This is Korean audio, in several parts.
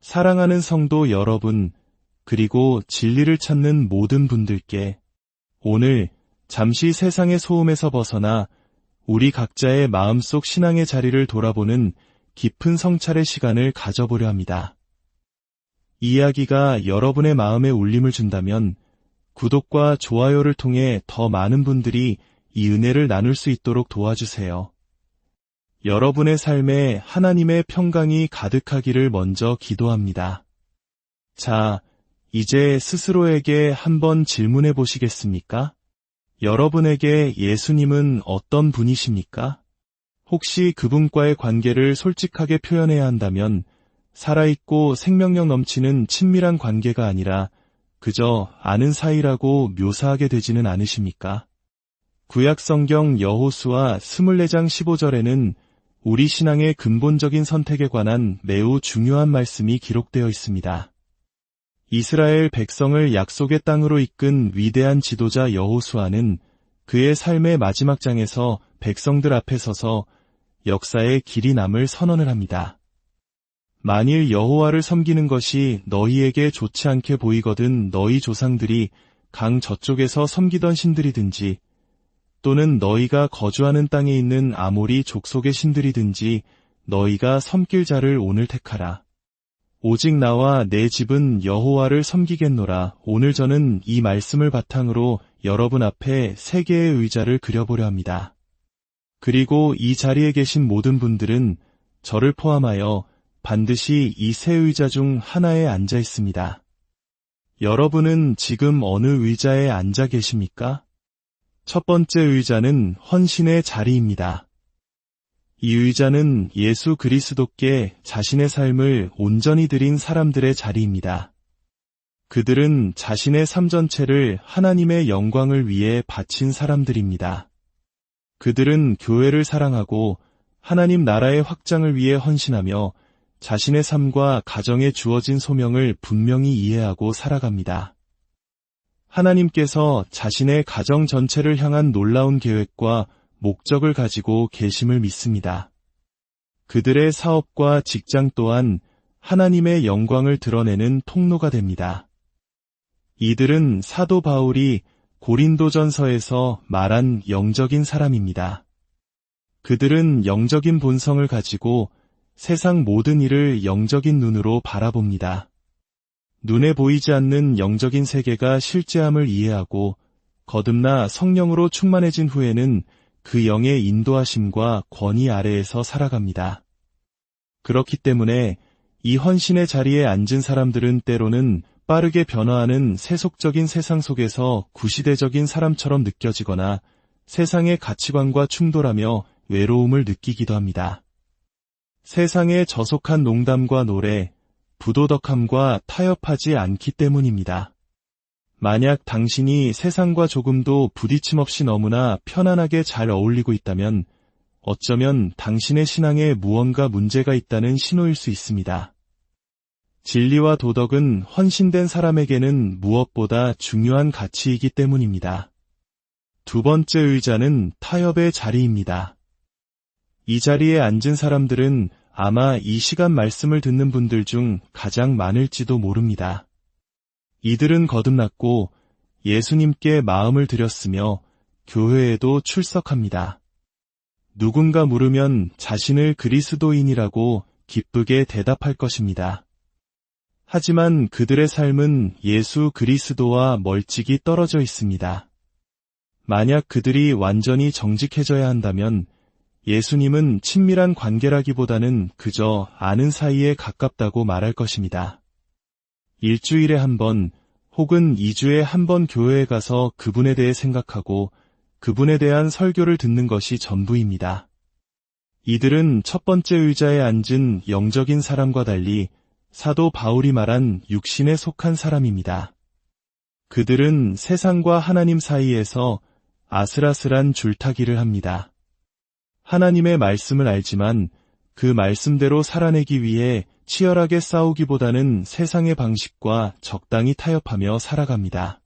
사랑하는 성도 여러분, 그리고 진리를 찾는 모든 분들께 오늘 잠시 세상의 소음에서 벗어나 우리 각자의 마음속 신앙의 자리를 돌아보는 깊은 성찰의 시간을 가져보려 합니다. 이 이야기가 여러분의 마음에 울림을 준다면 구독과 좋아요를 통해 더 많은 분들이 이 은혜를 나눌 수 있도록 도와주세요. 여러분의 삶에 하나님의 평강이 가득하기를 먼저 기도합니다. 자, 이제 스스로에게 한번 질문해 보시겠습니까? 여러분에게 예수님은 어떤 분이십니까? 혹시 그분과의 관계를 솔직하게 표현해야 한다면 살아있고 생명력 넘치는 친밀한 관계가 아니라 그저 아는 사이라고 묘사하게 되지는 않으십니까? 구약성경 여호수아 24장 15절에는 우리 신앙의 근본적인 선택에 관한 매우 중요한 말씀이 기록되어 있습니다. 이스라엘 백성을 약속의 땅으로 이끈 위대한 지도자 여호수아는 그의 삶의 마지막 장에서 백성들 앞에 서서 역사의 길이 남을 선언을 합니다. 만일 여호와를 섬기는 것이 너희에게 좋지 않게 보이거든 너희 조상들이 강 저쪽에서 섬기던 신들이든지 또는 너희가 거주하는 땅에 있는 아모리 족속의 신들이든지 너희가 섬길 자를 오늘 택하라. 오직 나와 내 집은 여호와를 섬기겠노라. 오늘 저는 이 말씀을 바탕으로 여러분 앞에 세 개의 의자를 그려보려 합니다. 그리고 이 자리에 계신 모든 분들은 저를 포함하여 반드시 이 세 의자 중 하나에 앉아 있습니다. 여러분은 지금 어느 의자에 앉아 계십니까? 첫 번째 의자는 헌신의 자리입니다. 이 의자는 예수 그리스도께 자신의 삶을 온전히 드린 사람들의 자리입니다. 그들은 자신의 삶 전체를 하나님의 영광을 위해 바친 사람들입니다. 그들은 교회를 사랑하고 하나님 나라의 확장을 위해 헌신하며 자신의 삶과 가정에 주어진 소명을 분명히 이해하고 살아갑니다. 하나님께서 자신의 가정 전체를 향한 놀라운 계획과 목적을 가지고 계심을 믿습니다. 그들의 사업과 직장 또한 하나님의 영광을 드러내는 통로가 됩니다. 이들은 사도 바울이 고린도전서에서 말한 영적인 사람입니다. 그들은 영적인 본성을 가지고 세상 모든 일을 영적인 눈으로 바라봅니다. 눈에 보이지 않는 영적인 세계가 실제함을 이해하고 거듭나 성령으로 충만해진 후에는 그 영의 인도하심과 권위 아래에서 살아갑니다. 그렇기 때문에 이 헌신의 자리에 앉은 사람들은 때로는 빠르게 변화하는 세속적인 세상 속에서 구시대적인 사람처럼 느껴지거나 세상의 가치관과 충돌하며 외로움을 느끼기도 합니다. 세상에 저속한 농담과 노래, 부도덕함과 타협하지 않기 때문입니다. 만약 당신이 세상과 조금도 부딪힘 없이 너무나 편안하게 잘 어울리고 있다면 어쩌면 당신의 신앙에 무언가 문제가 있다는 신호일 수 있습니다. 진리와 도덕은 헌신된 사람에게는 무엇보다 중요한 가치이기 때문입니다. 두 번째 의자는 타협의 자리입니다. 이 자리에 앉은 사람들은 아마 이 시간 말씀을 듣는 분들 중 가장 많을지도 모릅니다. 이들은 거듭났고 예수님께 마음을 드렸으며 교회에도 출석합니다. 누군가 물으면 자신을 그리스도인이라고 기쁘게 대답할 것입니다. 하지만 그들의 삶은 예수 그리스도와 멀찍이 떨어져 있습니다. 만약 그들이 완전히 정직해져야 한다면 예수님은 친밀한 관계라기보다는 그저 아는 사이에 가깝다고 말할 것입니다. 일주일에 한 번 혹은 2주에 한 번 교회에 가서 그분에 대해 생각하고 그분에 대한 설교를 듣는 것이 전부입니다. 이들은 첫 번째 의자에 앉은 영적인 사람과 달리 사도 바울이 말한 육신에 속한 사람입니다. 그들은 세상과 하나님 사이에서 아슬아슬한 줄타기를 합니다. 하나님의 말씀을 알지만 그 말씀대로 살아내기 위해 치열하게 싸우기보다는 세상의 방식과 적당히 타협하며 살아갑니다.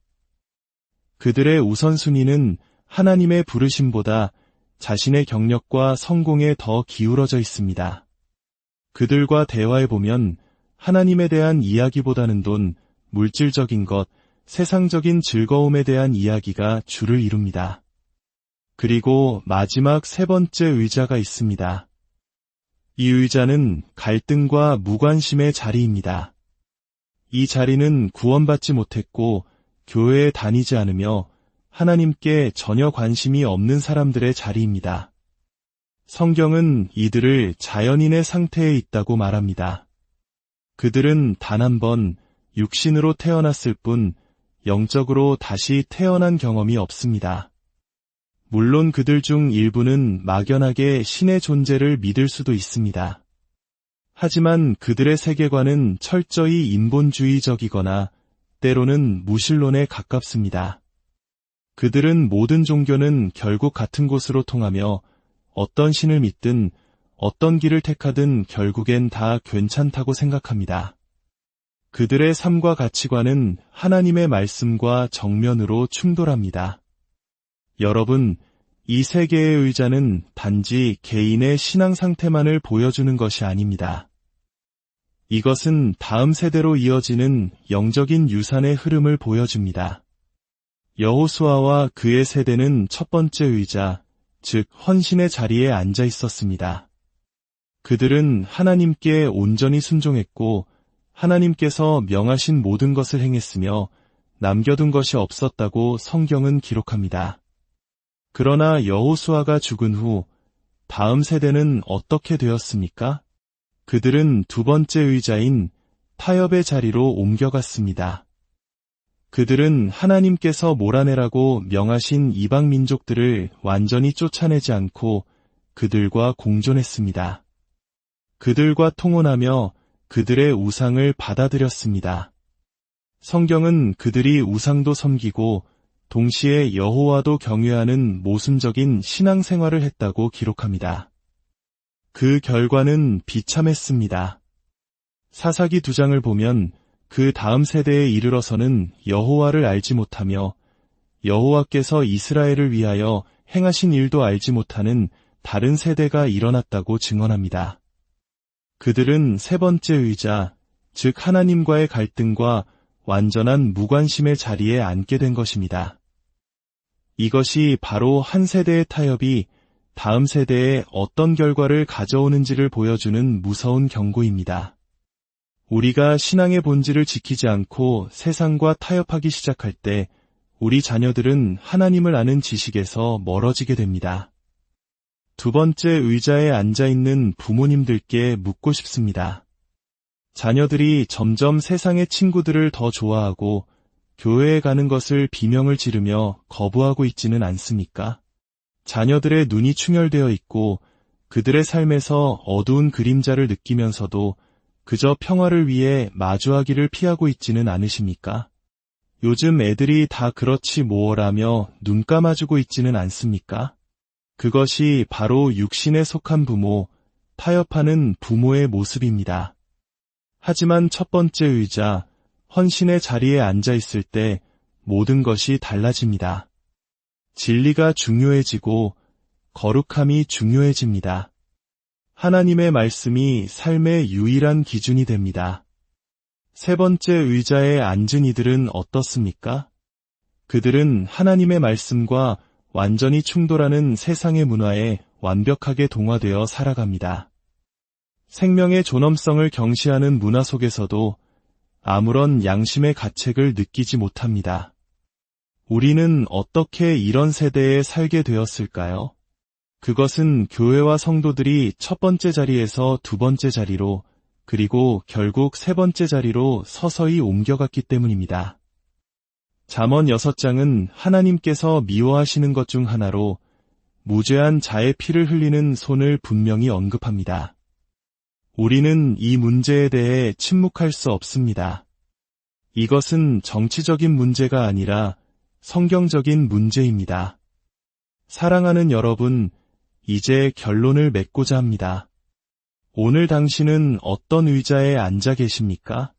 그들의 우선순위는 하나님의 부르심보다 자신의 경력과 성공에 더 기울어져 있습니다. 그들과 대화해보면 하나님에 대한 이야기보다는 돈, 물질적인 것, 세상적인 즐거움에 대한 이야기가 주를 이룹니다. 그리고 마지막 세 번째 의자가 있습니다. 이 의자는 갈등과 무관심의 자리입니다. 이 자리는 구원받지 못했고 교회에 다니지 않으며 하나님께 전혀 관심이 없는 사람들의 자리입니다. 성경은 이들을 자연인의 상태에 있다고 말합니다. 그들은 단 한 번 육신으로 태어났을 뿐 영적으로 다시 태어난 경험이 없습니다. 물론 그들 중 일부는 막연하게 신의 존재를 믿을 수도 있습니다. 하지만 그들의 세계관은 철저히 인본주의적이거나 때로는 무신론에 가깝습니다. 그들은 모든 종교는 결국 같은 곳으로 통하며 어떤 신을 믿든 어떤 길을 택하든 결국엔 다 괜찮다고 생각합니다. 그들의 삶과 가치관은 하나님의 말씀과 정면으로 충돌합니다. 여러분, 이 세 개의 의자는 단지 개인의 신앙 상태만을 보여주는 것이 아닙니다. 이것은 다음 세대로 이어지는 영적인 유산의 흐름을 보여줍니다. 여호수아와 그의 세대는 첫 번째 의자, 즉 헌신의 자리에 앉아 있었습니다. 그들은 하나님께 온전히 순종했고 하나님께서 명하신 모든 것을 행했으며 남겨둔 것이 없었다고 성경은 기록합니다. 그러나 여호수아가 죽은 후 다음 세대는 어떻게 되었습니까? 그들은 두 번째 의자인 타협의 자리로 옮겨갔습니다. 그들은 하나님께서 몰아내라고 명하신 이방 민족들을 완전히 쫓아내지 않고 그들과 공존했습니다. 그들과 통혼하며 그들의 우상을 받아들였습니다. 성경은 그들이 우상도 섬기고 동시에 여호와도 경외하는 모순적인 신앙생활을 했다고 기록합니다. 그 결과는 비참했습니다. 사사기 2장을 보면 그 다음 세대에 이르러서는 여호와를 알지 못하며 여호와께서 이스라엘을 위하여 행하신 일도 알지 못하는 다른 세대가 일어났다고 증언합니다. 그들은 세 번째 의자, 즉 하나님과의 갈등과 완전한 무관심의 자리에 앉게 된 것입니다. 이것이 바로 한 세대의 타협이 다음 세대에 어떤 결과를 가져오는지를 보여주는 무서운 경고입니다. 우리가 신앙의 본질을 지키지 않고 세상과 타협하기 시작할 때 우리 자녀들은 하나님을 아는 지식에서 멀어지게 됩니다. 두 번째 의자에 앉아있는 부모님들께 묻고 싶습니다. 자녀들이 점점 세상의 친구들을 더 좋아하고 교회에 가는 것을 비명을 지르며 거부하고 있지는 않습니까? 자녀들의 눈이 충혈되어 있고 그들의 삶에서 어두운 그림자를 느끼면서도 그저 평화를 위해 마주하기를 피하고 있지는 않으십니까? 요즘 애들이 다 그렇지 뭐라며 눈 감아주고 있지는 않습니까? 그것이 바로 육신에 속한 부모, 타협하는 부모의 모습입니다. 하지만 첫 번째 의자, 헌신의 자리에 앉아 있을 때 모든 것이 달라집니다. 진리가 중요해지고 거룩함이 중요해집니다. 하나님의 말씀이 삶의 유일한 기준이 됩니다. 세 번째 의자에 앉은 이들은 어떻습니까? 그들은 하나님의 말씀과 완전히 충돌하는 세상의 문화에 완벽하게 동화되어 살아갑니다. 생명의 존엄성을 경시하는 문화 속에서도 아무런 양심의 가책을 느끼지 못합니다. 우리는 어떻게 이런 세대에 살게 되었을까요? 그것은 교회와 성도들이 첫 번째 자리에서 두 번째 자리로 그리고 결국 세 번째 자리로 서서히 옮겨갔기 때문입니다. 잠언 6장은 하나님께서 미워하시는 것 중 하나로 무죄한 자의 피를 흘리는 손을 분명히 언급합니다. 우리는 이 문제에 대해 침묵할 수 없습니다. 이것은 정치적인 문제가 아니라 성경적인 문제입니다. 사랑하는 여러분, 이제 결론을 맺고자 합니다. 오늘 당신은 어떤 의자에 앉아 계십니까?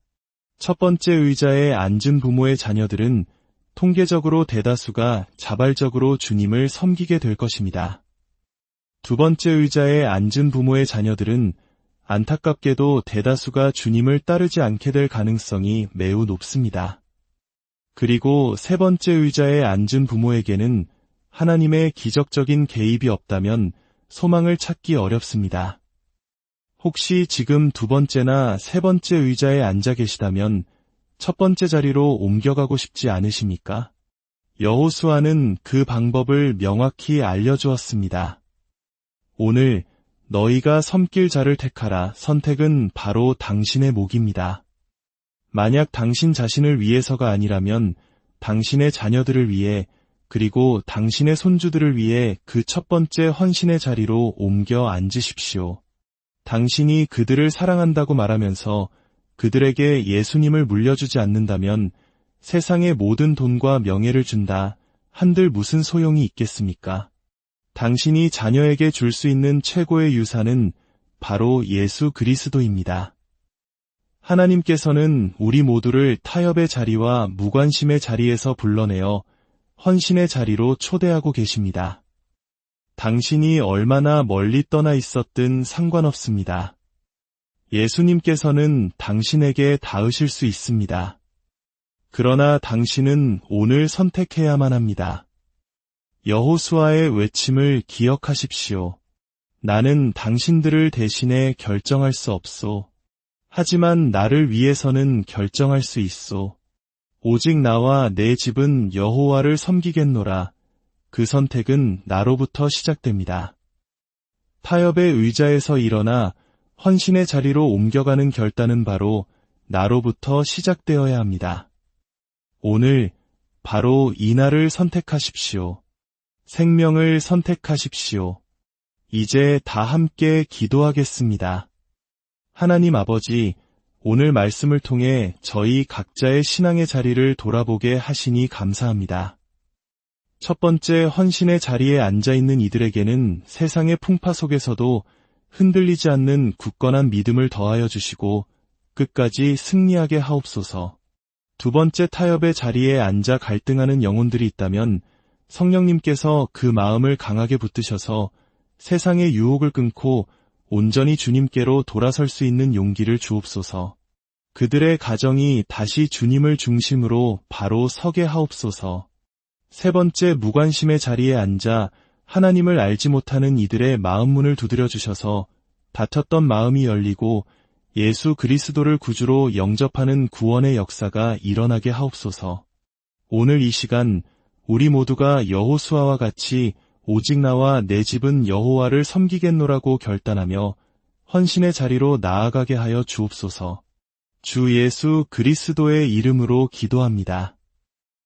첫 번째 의자에 앉은 부모의 자녀들은 통계적으로 대다수가 자발적으로 주님을 섬기게 될 것입니다. 두 번째 의자에 앉은 부모의 자녀들은 안타깝게도 대다수가 주님을 따르지 않게 될 가능성이 매우 높습니다. 그리고 세 번째 의자에 앉은 부모에게는 하나님의 기적적인 개입이 없다면 소망을 찾기 어렵습니다. 혹시 지금 두 번째나 세 번째 의자에 앉아 계시다면 첫 번째 자리로 옮겨가고 싶지 않으십니까? 여호수아는 그 방법을 명확히 알려주었습니다. 오늘 너희가 섬길 자를 택하라. 선택은 바로 당신의 몫입니다. 만약 당신 자신을 위해서가 아니라면 당신의 자녀들을 위해 그리고 당신의 손주들을 위해 그 첫 번째 헌신의 자리로 옮겨 앉으십시오. 당신이 그들을 사랑한다고 말하면서 그들에게 예수님을 물려주지 않는다면 세상의 모든 돈과 명예를 준다 한들 무슨 소용이 있겠습니까? 당신이 자녀에게 줄 수 있는 최고의 유산은 바로 예수 그리스도입니다. 하나님께서는 우리 모두를 타협의 자리와 무관심의 자리에서 불러내어 헌신의 자리로 초대하고 계십니다. 당신이 얼마나 멀리 떠나 있었든 상관없습니다. 예수님께서는 당신에게 닿으실 수 있습니다. 그러나 당신은 오늘 선택해야만 합니다. 여호수아의 외침을 기억하십시오. 나는 당신들을 대신해 결정할 수 없소. 하지만 나를 위해서는 결정할 수 있소. 오직 나와 내 집은 여호와를 섬기겠노라. 그 선택은 나로부터 시작됩니다. 타협의 의자에서 일어나 헌신의 자리로 옮겨가는 결단은 바로 나로부터 시작되어야 합니다. 오늘 바로 이 날을 선택하십시오. 생명을 선택하십시오. 이제 다 함께 기도하겠습니다. 하나님 아버지, 오늘 말씀을 통해 저희 각자의 신앙의 자리를 돌아보게 하시니 감사합니다. 첫 번째 헌신의 자리에 앉아있는 이들에게는 세상의 풍파 속에서도 흔들리지 않는 굳건한 믿음을 더하여 주시고 끝까지 승리하게 하옵소서. 두 번째 타협의 자리에 앉아 갈등하는 영혼들이 있다면 성령님께서 그 마음을 강하게 붙드셔서 세상의 유혹을 끊고 온전히 주님께로 돌아설 수 있는 용기를 주옵소서. 그들의 가정이 다시 주님을 중심으로 바로 서게 하옵소서. 세 번째 무관심의 자리에 앉아 하나님을 알지 못하는 이들의 마음문을 두드려 주셔서 닫혔던 마음이 열리고 예수 그리스도를 구주로 영접하는 구원의 역사가 일어나게 하옵소서. 오늘 이 시간 우리 모두가 여호수아와 같이 오직 나와 내 집은 여호와를 섬기겠노라고 결단하며 헌신의 자리로 나아가게 하여 주옵소서. 주 예수 그리스도의 이름으로 기도합니다.